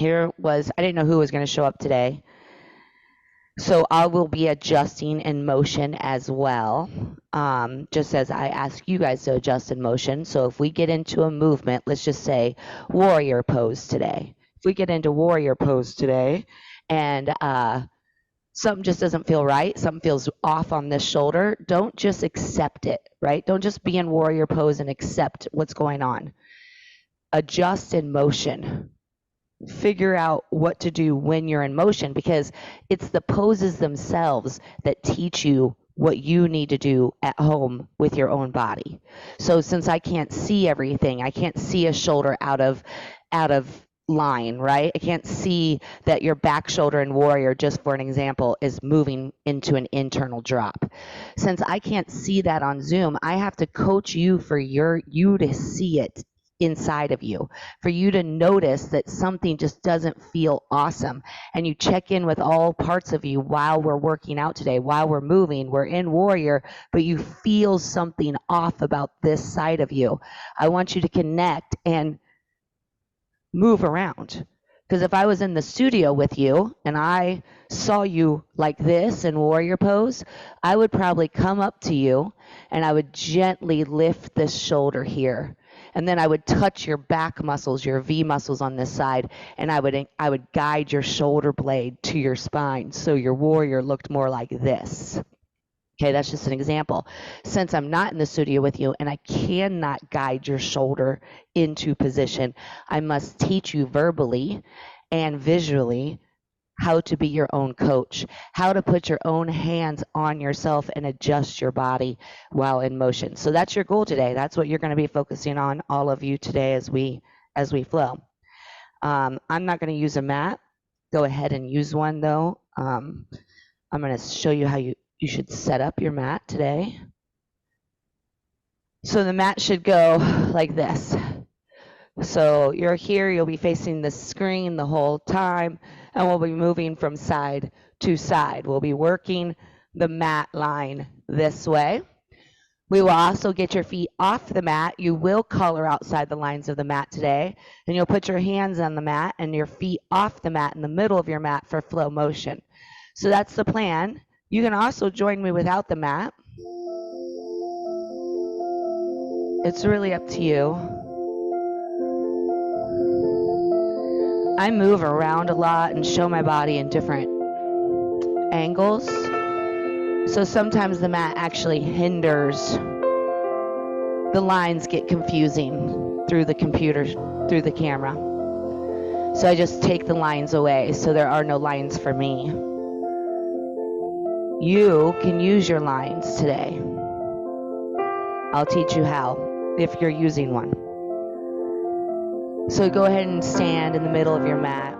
I didn't know who was going to show up today. So I will be adjusting in motion as well, just as I ask you guys to adjust in motion. So if we get into a movement, let's just say warrior pose today. If we get into warrior pose today and something just doesn't feel right, something feels off on this shoulder, don't just accept it, right? Don't just be in warrior pose and accept what's going on. Adjust in motion. Figure out what to do when you're in motion, because it's the poses themselves that teach you what you need to do at home with your own body. So since I can't see everything, I can't see a shoulder out of line, right? I can't see that your back shoulder in warrior, just for an example, is moving into an internal drop. Since I can't see that on Zoom, I have to coach you for you to see it inside of you, for you to notice that something just doesn't feel awesome. And you check in with all parts of you while we're working out today, while we're moving, we're in warrior, but you feel something off about this side of you. I want you to connect and move around. Because if I was in the studio with you and I saw you like this in warrior pose, I would probably come up to you and I would gently lift this shoulder here. And then I would touch your back muscles, your V muscles on this side, and I would guide your shoulder blade to your spine so your warrior looked more like this. Okay, that's just an example. Since I'm not in the studio with you and I cannot guide your shoulder into position, I must teach you verbally and visually how to be your own coach, how to put your own hands on yourself and adjust your body while in motion. So that's your goal today. That's what you're going to be focusing on, all of you today as we flow. I'm not going to use a mat. Go ahead and use one though. I'm going to show you how you should set up your mat today. So the mat should go like this. So you're here, you'll be facing the screen the whole time, and we'll be moving from side to side. We'll be working the mat line this way. We will also get your feet off the mat. You will color outside the lines of the mat today, and you'll put your hands on the mat and your feet off the mat in the middle of your mat for flow motion. So that's the plan. You can also join me without the mat. It's really up to you. I move around a lot and show my body in different angles. So sometimes the mat actually hinders. The lines get confusing through the computer, through the camera. So I just take the lines away so there are no lines for me. You can use your lines today. I'll teach you how if you're using one. So go ahead and stand in the middle of your mat.